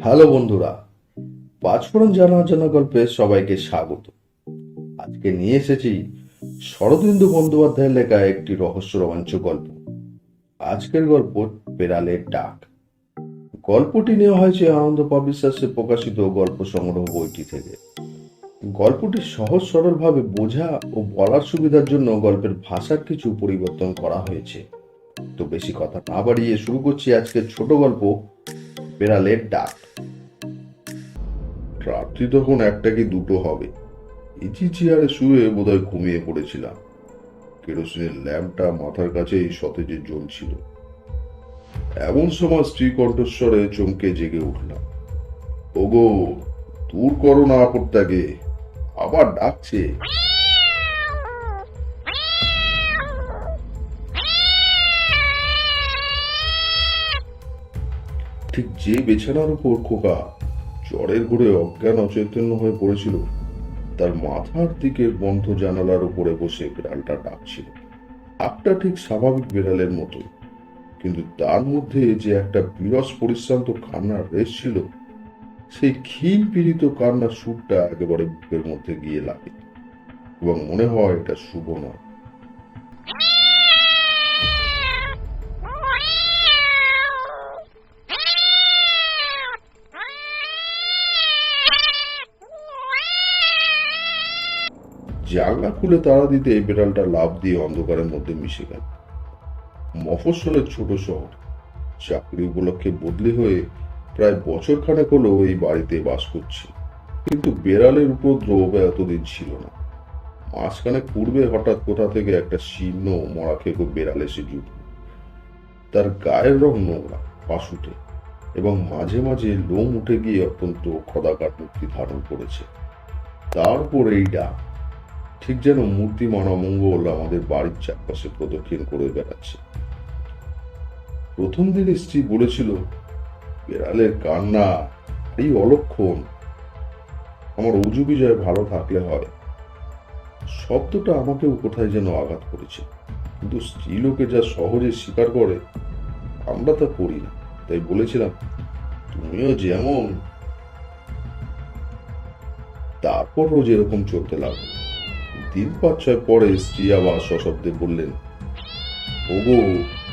Hello বন্ধুরা, পাঁচফোড়ন জানা অজানা গল্পে সবাইকে স্বাগত। আজকে নিয়ে এসেছি শরদিন্দু বন্দ্যোপাধ্যায়ের লেখা একটি রহস্য রোমাঞ্চ গল্প। আজকের গল্প বেড়ালের ডাক। গল্পটি নেওয়া হয়েছে আনন্দ পাবলিশার্সে প্রকাশিত গল্প সংগ্রহ বইটি থেকে। গল্পটি সহজ সরলভাবে বোঝা ও বলার সুবিধার জন্য গল্পের ভাষার কিছু পরিবর্তন করা হয়েছে। তো বেশি কথা না বাড়িয়ে শুরু করছি আজকের ছোট গল্প বেড়ালের ডাক। রাত্রি তখন একটা কি দুটো হবে। ইজি চেয়ারে শুয়ে বোধহয় ঘুমিয়ে পড়েছিলাম। কেরোসিনের ল্যাম্পটা মাথার কাছেই সতেজে জ্বলছিল। এমন সময় স্ত্রী কণ্ঠস্বরে চমকে জেগে উঠলাম। ওগো, দূর করো না আপদটাকে, আবার ডাকছে। ঠিক যে বিছানার উপর খোকা জ্বরের ঘুরে অজ্ঞান অচৈতন্য হয়ে পড়েছিল, তার মাথার দিকে বন্ধ জানালার উপরে বসে বিড়ালটা ডাকছিল। ডাকটা ঠিক স্বাভাবিক বিড়ালের মতো, কিন্তু তার মধ্যে যে একটা বিরস পরিশ্রান্ত কান্নার রেশ ছিল, সেই ক্ষীণ পীড়িত কান্নার সুরটা একেবারে বুকের মধ্যে গিয়ে লাগে এবং মনে হয় এটা শুভ নয়। জানলা খুলে তাড়া দিতে বিড়ালটা লাফ দিয়ে অন্ধকারের মধ্যে মিশে গেল। মফস্বলের ছোট শহর, চাকরি উপলক্ষে বদলি হয়ে প্রায় বছর খানেক হলো এই বাড়িতে বাস করছি, কিন্তু বেড়ালের উপদ্রব এতদিন ছিল না। মাঝখানে পূর্বে হঠাৎ কোথা থেকে একটা শীর্ণ মরা খেকো বেড়াল এসে জুটল। তার গায়ের রং নোংরা, পাশুটে, এবং মাঝে মাঝে লোম উঠে গিয়ে অত্যন্ত খদাকার মূর্তি ধারণ করেছে। তারপর এই ডাক, ঠিক যেন মূর্তিমান অমঙ্গল আমাদের বাড়ির চারপাশে প্রদক্ষিণ করে বেড়াচ্ছে। প্রথম দিন স্ত্রী বলেছিল, বেড়ালের কান্না এই অলক্ষণ, আমার অজু বিজয় ভালো থাকলে হয়। শব্দটা আমাকেও কোথায় যেন আঘাত করেছে, কিন্তু স্ত্রীলোকে যা সহজে স্বীকার করে আমরা তা করি না। তাই বলেছিলাম, তুমিও যেমন। তারপর রোজ এরকম চলতে লাগলো। দিন 5-6 পরে স্ত্রী আবার সশব্দে বললেন, ওগো,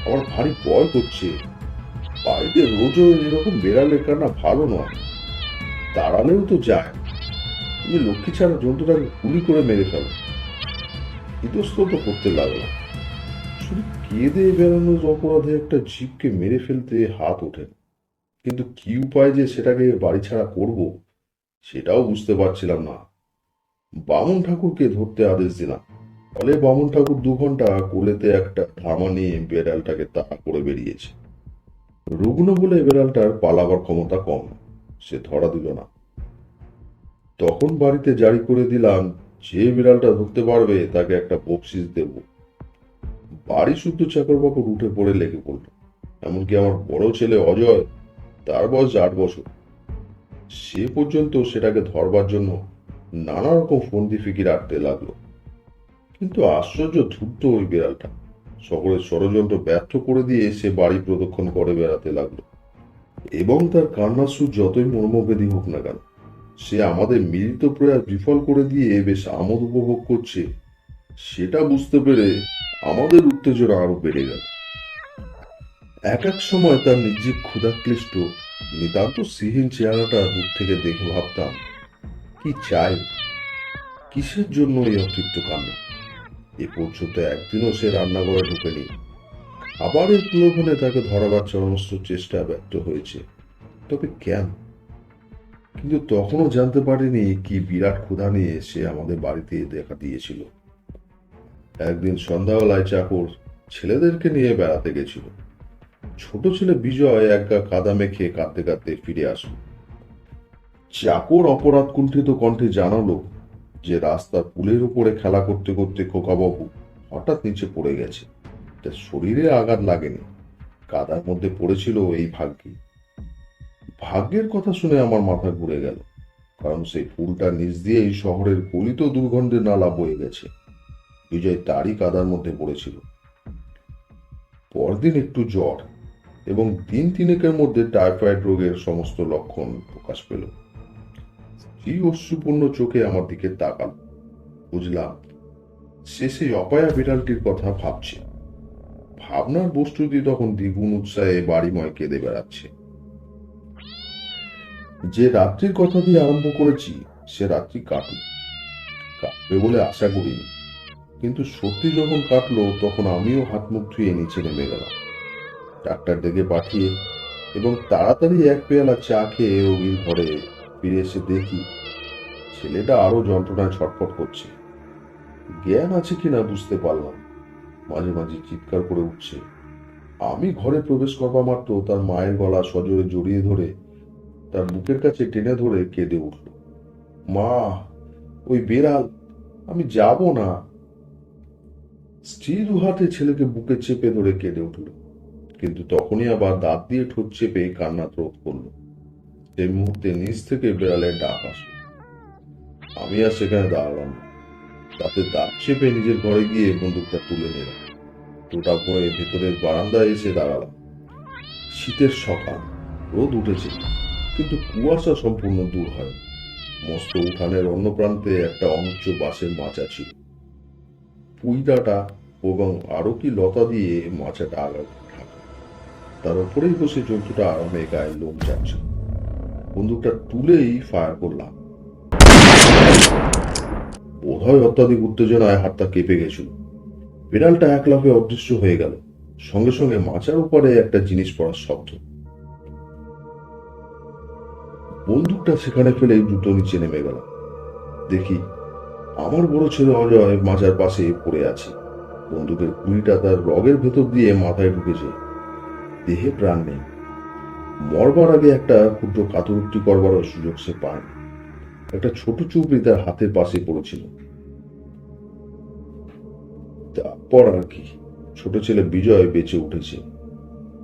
আমার ভারী ভয় করছে। বাড়িতে রোজ এরকম বেড়ালের কান্না ভালো নয়। দাঁড়ালেও তো যায়, তুমি লক্ষ্মী ছাড়া জন্তুটাকে গুলি করে মেরে ফেলো। ইতস্তত করতে লাগলাম। শুধু কেঁদে বেড়ানোর অপরাধে একটা জীবকে মেরে ফেলতে হাত ওঠে, কিন্তু কি উপায় যে সেটাকে বাড়ি ছাড়া করব সেটাও বুঝতে পারছিলাম না। বামুন ঠাকুরকে ধরতে আদেশ দিলাম। ফলে বামুন ঠাকুর 2 ঘন্টা কোলেতে একটা ধামা নিয়ে বেড়ালটাকে তাড়া করে বেরিয়েছে। রুগ্ন বলে বেড়ালটার পালাবার ক্ষমতা কম, সে ধরা দিল না। তখন বাড়িতে জারি করে দিলাম, যে বিড়ালটা ধরতে পারবে তাকে একটা বকশিস দেব। বাড়ি শুদ্ধ চাকর বাকর উঠে পড়ে লেগে পড়ল। এমনকি আমার বড় ছেলে অজয়, তার বয়স 8 বছর, সে পর্যন্ত সেটাকে ধরবার জন্য নানা রকম ফন্দি ফিকির আঁটতে লাগলো। কিন্তু আশ্চর্য ধূর্ত ওই বিড়ালটা সকলের ষড়যন্ত্র ব্যর্থ করে দিয়ে সে বাড়ি প্রদক্ষিণ করে বেড়াতে লাগলো। এবং তার কান্নার সুর যতই মর্মভেদী হোক না কেন, সে আমাদের মিলিত প্রয়াস বিফল করে দিয়ে বেশ আমোদ উপভোগ করছে, সেটা বুঝতে পেরে আমাদের উত্তেজনা আরো বেড়ে গেল। এক এক সময় তার নির্জীব ক্ষুধাক্লিষ্ট নিতান্ত সিহীন চেহারাটা দূর থেকে দেখে ভাবতাম, কি চাই, কিসের জন্য এই অতৃপ্ত কান্না। এ পর্যন্ত একদিনও সে রান্নাঘরে ঢুকেনি। খাবারের প্রলোভনে তাকে ধরাবার চরমস্ত চেষ্টা ব্যর্থ হয়েছে, তবে কেন? কিন্তু তখনও জানতে পারিনি কি বিরাট ক্ষুধা নিয়ে সে আমাদের বাড়িতে দেখা দিয়েছিল। একদিন সন্ধ্যাবেলায় চাকর ছেলেদেরকে নিয়ে বেড়াতে গেছিল। ছোট ছেলে বিজয় একগা কাদা মেখে কাঁদতে কাঁদতে ফিরে আসলো। চাকর অপরাধ কুণ্ঠিত কণ্ঠে জানালো যে রাস্তার পুলের উপরে খেলা করতে করতে খোকাবাবু হঠাৎ নিচে পড়ে গেছে। তার শরীরে আঘাত লাগেনি, কাদার মধ্যে পড়েছিল এই ভাগ্যে। ভাগ্যের কথা শুনে আমার মাথা ঘুরে গেল, কারণ সেই পুলটা নিচ দিয়েই শহরের গলিত দুর্গন্ধের নালা বয়ে গেছে। বিজয় তারই কাদার মধ্যে পড়েছিল। পরদিন একটু জ্বর এবং দিন তিনেকের মধ্যে টাইফয়েড রোগের সমস্ত লক্ষণ প্রকাশ পেল। স্ত্রী অশ্রুপূর্ণ চোখে আমার দিকে তাকাল। বুঝলাম সে সেই অপয়া বিড়ালটির কথা ভাবছে। ভাবনার বস্তুটি তখন দ্বিগুণ উৎসাহে বাড়িময় কেঁদে বেড়াচ্ছে। যে রাত্রির কথা দিয়ে আরম্ভ করেছি সে রাত্রি কাটবে বলে আশা করিনি, কিন্তু সত্যি যখন কাটলো তখন আমিও হাত মুখ ধুয়ে নিচে নেমে গেলাম। ডাক্তার ডেকে পাঠিয়ে এবং তাড়াতাড়ি এক পেয়ালা চা খেয়ে রোগীর ঘরে ফিরে এসে দেখি ছেলেটা আরো যন্ত্রণায় ছটফট করছে। জ্ঞান আছে কিনা বুঝতে পারলাম, মাঝে মাঝে চিৎকার করে উঠছে। আমি ঘরে প্রবেশ করবা মাত্র তার মায়ের গলা সজোরে জড়িয়ে ধরে তার বুকের কাছে টেনে ধরে কেঁদে উঠল, মা, ওই বেড়াল, আমি যাব না। স্ত্রী দুহাতে ছেলেকে বুকে চেপে ধরে কেঁদে উঠল, কিন্তু তখনই আবার দাঁত দিয়ে ঠোঁট চেপে কান্না রোধ করলো। সেই মুহূর্তে নিচ থেকে বেড়ালের ডাক আসলো। আমি আর সেখানে দাঁড়ালাম না, তাতে দাঁত চেপে নিজের ঘরে গিয়ে বন্দুকটা তুলে নিলাম। টোটা পরে ভেতরের বারান্দায় এসে দাঁড়ালাম। শীতের সকাল, রোদ উঠেছে, কিন্তু কুয়াশা সম্পূর্ণ দূর হয়। মস্ত উঠানের অন্য প্রান্তে একটা অঞ্চ বাঁশের মাচা ছিল। পুইডাটা এবং আরো কি লতা দিয়ে মাচাটা আগার ঢাকা। তার উপরেই বসে জন্তুটা আরামে গায়ে লোম যাচ্ছে। বন্দুকটা তুলেই ফায়ার করলাম। বোধহয় অত্যাধিক উত্তেজনায় হাতটা কেঁপে গেছিল। বিড়ালটা এক লাফে অদৃশ্য হয়ে গেল। সঙ্গে সঙ্গে মাচার উপরে একটা জিনিস পড়ার শব্দ। বন্দুকটা সেখানে ফেলে দ্রুত নিচে নেমে গেল। দেখি আমার বড় ছেলে অজয় মাচার পাশে পড়ে আছে। বন্দুকের গুলিটা তার রগের ভেতর দিয়ে মাথায় ঢুকেছে। দেহে প্রাণ নেই। মরবার আগে একটা ক্ষুদ্র কাতরুক্তি করবারও সুযোগ সে পায়নি। একটা ছোট চুবড়ি তার হাতের পাশে পড়েছিল। তারপর আর কি, ছোট ছেলে বিজয় বেঁচে উঠেছে,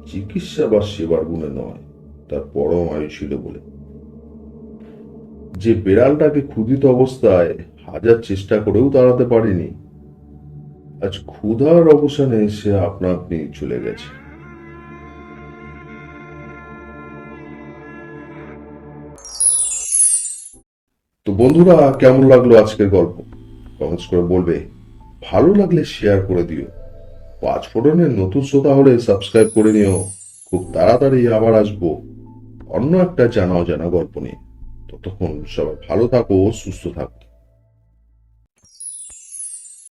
চিকিৎসা বা সেবার গুণে নয়, তার পরম আয়ু ছিল বলে। যে বেড়ালটাকে ক্ষুধিত অবস্থায় হাজার চেষ্টা করেও তাড়াতে পারিনি, আজ ক্ষুধার অবসানে সে আপনা আপনি চলে গেছে। তো বন্ধুরা, কেমন লাগলো আজকের গল্প কমেন্টস করে বলবে। ভালো লাগলে শেয়ার করে দিও। পাঁচ ফোড়নের নতুন শ্রোতা হলে সাবস্ক্রাইব করে নিও। খুব তাড়াতাড়ি আবার আসবো অন্য একটা জানা অজানা গল্প নিয়ে। ততক্ষণ সবাই ভালো থাকো, সুস্থ থাকো।